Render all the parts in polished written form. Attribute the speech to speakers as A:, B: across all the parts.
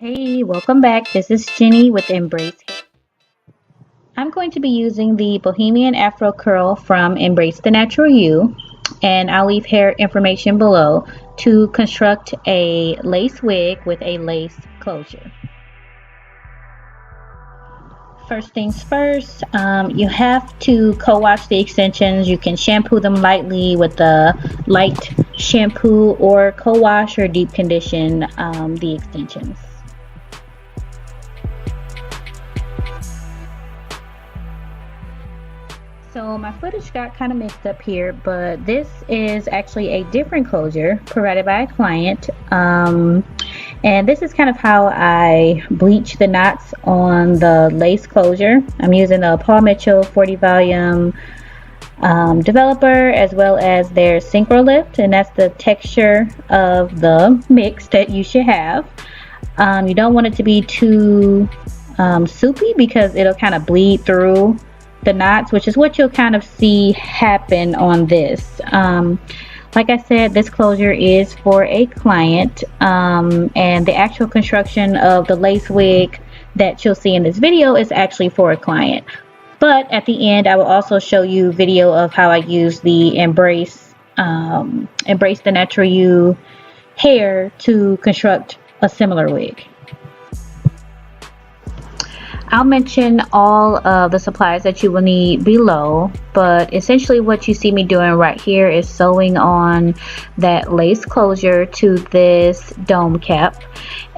A: Hey, welcome back. This is Jenny with Embrace Hair. I'm going to be using the Bohemian Afro Curl from Embrace the Natural You, and I'll leave hair information below to construct a lace wig with a lace closure. First things first, you have to co-wash the extensions. You can shampoo them lightly with a light shampoo or co-wash or deep condition the extensions. So my footage got kind of mixed up here, but this is actually a different closure provided by a client. And this is kind of how I bleach the knots on the lace closure. I'm using the Paul Mitchell 40 volume developer, as well as their Synchro Lift, and that's the texture of the mix that you should have. You don't want it to be too soupy because it'll kind of bleed through the knots, which is what you'll kind of see happen on this. Like I said, this closure is for a client, and the actual construction of the lace wig that you'll see in this video is actually for a client. But at the end, I will also show you video of how I use the Embrace the Natural You hair to construct a similar wig. I'll mention all of the supplies that you will need below, but essentially what you see me doing right here is sewing on that lace closure to this dome cap,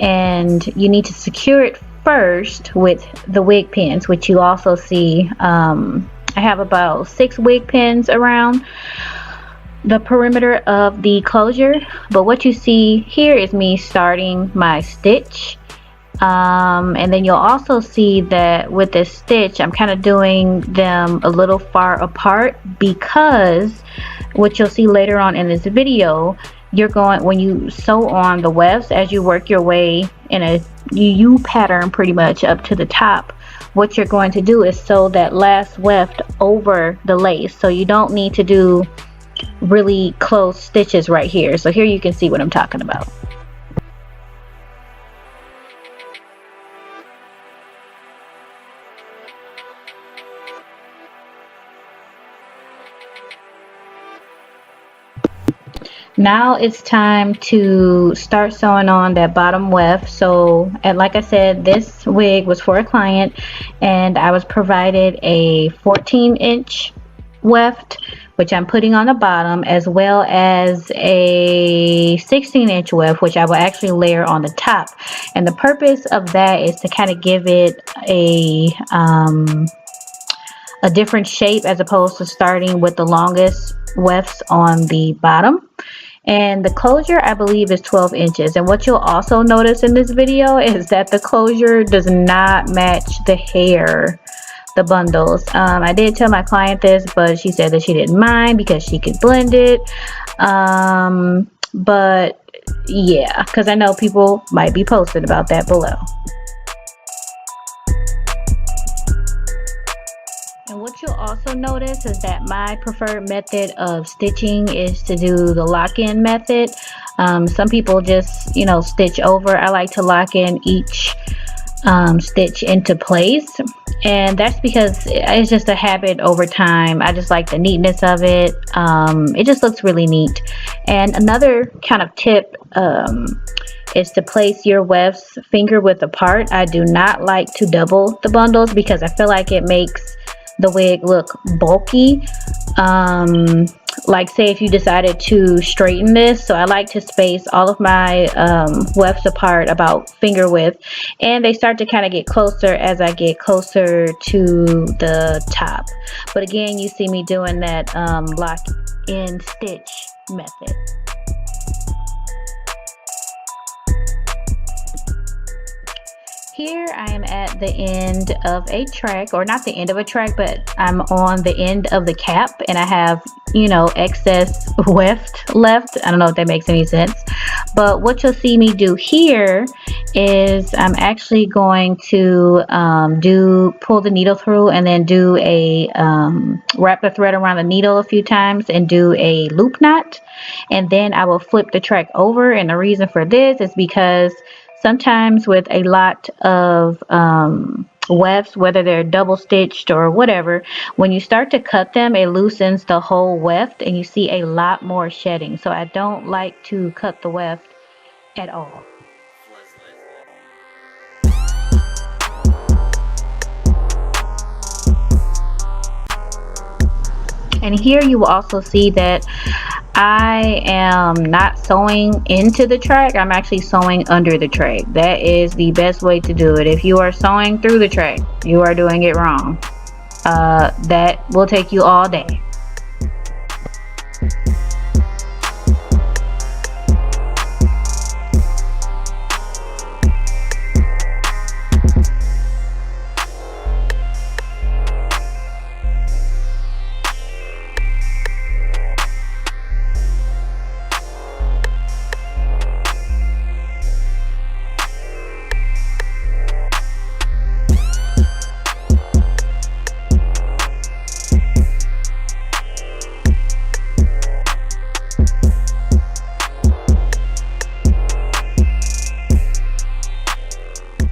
A: and you need to secure it first with the wig pins, which you also see. I have about 6 wig pins around the perimeter of the closure, but what you see here is me starting my stitch. And then you'll also see that with this stitch I'm kind of doing them a little far apart, because what you'll see later on in this video, when you sew on the wefts, as you work your way in a U pattern pretty much up to the top, what you're going to do is sew that last weft over the lace, so you don't need to do really close stitches right here. So here you can see what I'm talking about. Now it's time to start sewing on that bottom weft. So, and like I said, this wig was for a client, and I was provided a 14-inch weft, which I'm putting on the bottom, as well as a 16-inch weft, which I will actually layer on the top. And the purpose of that is to kind of give it a different shape, as opposed to starting with the longest wefts on the bottom. And the closure, I believe, is 12 inches. And what you'll also notice in this video is that the closure does not match the hair, the bundles. I did tell my client this, but she said that she didn't mind because she could blend it. But yeah, because I know people might be posting about that below. And what you'll also notice is that my preferred method of stitching is to do the lock-in method. Some people just, stitch over. I like to lock in each stitch into place, and that's because it's just a habit over time. I just like the neatness of it. It just looks really neat. And another kind of tip is to place your wefts finger width apart. I do not like to double the bundles because I feel like it makes the wig look bulky. Like, say if you decided to straighten this, so I like to space all of my wefts apart about finger width, and they start to kind of get closer as I get closer to the top. But again, you see me doing that lock in stitch method. Here I am at the end of a track, or not the end of a track, but I'm on the end of the cap, and I have, excess weft left. I don't know if that makes any sense, but what you'll see me do here is I'm actually going to pull the needle through, and then do a wrap the thread around the needle a few times and do a loop knot, and then I will flip the track over. And the reason for this is because sometimes with a lot of wefts, whether they're double stitched or whatever, when you start to cut them, it loosens the whole weft and you see a lot more shedding. So I don't like to cut the weft at all. And here you will also see that I am not sewing into the track. I'm actually sewing under the track. That is the best way to do it. If you are sewing through the track, you are doing it wrong. That will take you all day.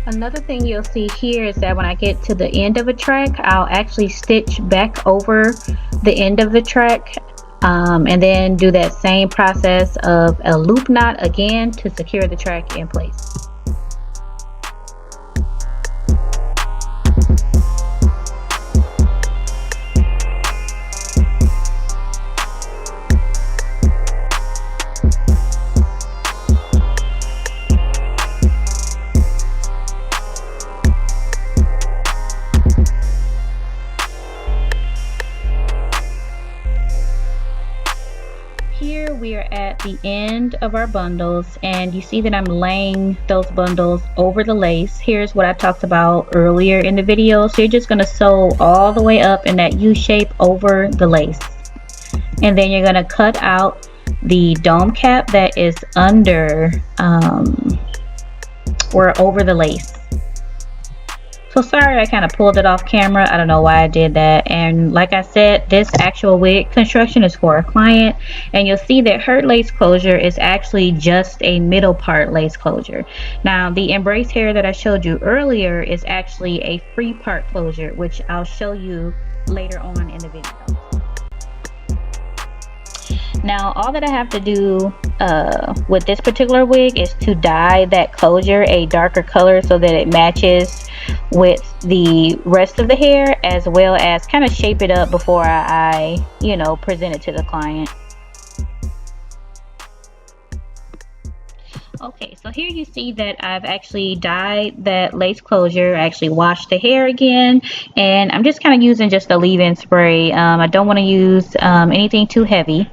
A: Another thing you'll see here is that when I get to the end of a track, I'll actually stitch back over the end of the track and then do that same process of a loop knot again to secure the track in place. Here we are at the end of our bundles, and you see that I'm laying those bundles over the lace. Here's what I talked about earlier in the video. So you're just going to sew all the way up in that U shape over the lace, and then you're going to cut out the dome cap that is under or over the lace. So sorry I kind of pulled it off camera. I don't know why I did that. And like I said, this actual wig construction is for a client, and you'll see that her lace closure is actually just a middle part lace closure. Now the embrace hair that I showed you earlier is actually a free part closure, which I'll show you later on in the video. Now all that I have to do with this particular wig is to dye that closure a darker color so that it matches with the rest of the hair, as well as kind of shape it up before I you know, present it to the client. Okay, so here you see that I've actually dyed that lace closure. I actually washed the hair again, and I'm just kind of using just a leave-in spray. I don't want to use anything too heavy,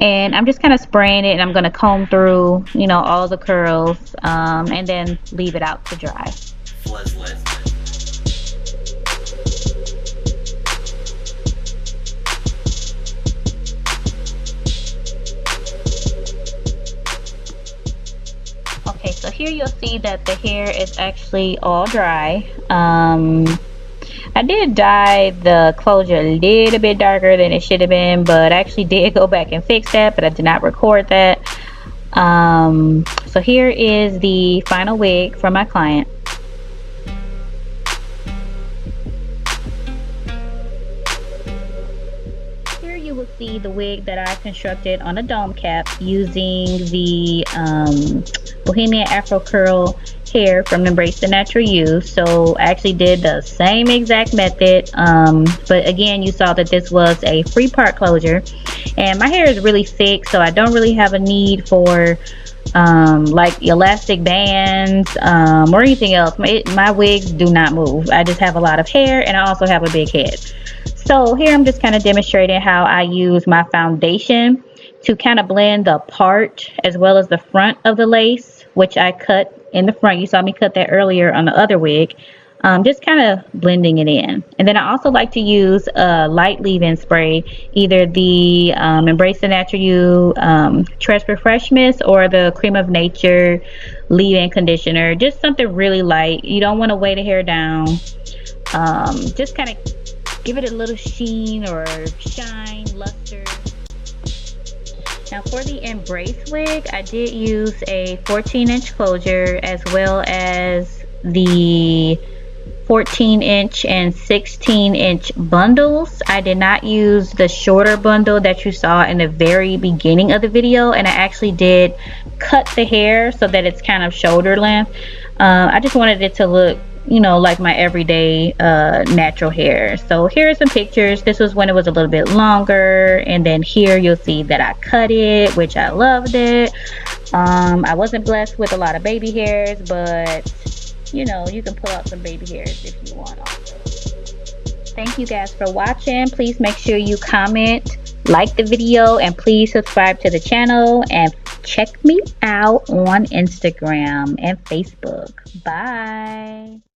A: and I'm just kind of spraying it, and I'm going to comb through, you know, all the curls and then leave it out to dry.
B: Fleslit.
A: Okay, so here you'll see that the hair is actually all dry. I did dye the closure a little bit darker than it should have been, but I actually did go back and fix that, but I did not record that. So here is the final wig for my client. Here you will see the wig that I constructed on a dome cap using the Bohemian Afro Curl hair from Embrace the Natural You. So I actually did the same exact method, but again, you saw that this was a free part closure, and my hair is really thick, so I don't really have a need for like elastic bands or anything else. My wigs do not move. I just have a lot of hair, and I also have a big head. So here I'm just kind of demonstrating how I use my foundation to kind of blend the part as well as the front of the lace, which I cut in the front. You saw me cut that earlier on the other wig. Just kind of blending it in. And then I also like to use a light leave-in spray, either the Embrace the Natural You Trespass Fresh Mist or the Cream of Nature leave-in conditioner. Just something really light. You don't want to weigh the hair down. Just kind of give it a little sheen or shine, luster. Now for the embrace wig, I did use a 14-inch closure as well as the 14-inch and 16-inch bundles. I did not use the shorter bundle that you saw in the very beginning of the video, and I actually did cut the hair so that it's kind of shoulder length. I just wanted it to look, you know, like my everyday natural hair. So here are some pictures. This was when it was a little bit longer, and then here you'll see that I cut it, which I loved it. I wasn't blessed with a lot of baby hairs, but you know, you can pull out some baby hairs if you want also. Thank you guys for watching. Please make sure you comment, like the video, and please subscribe to the channel, and check me out on Instagram and Facebook. Bye.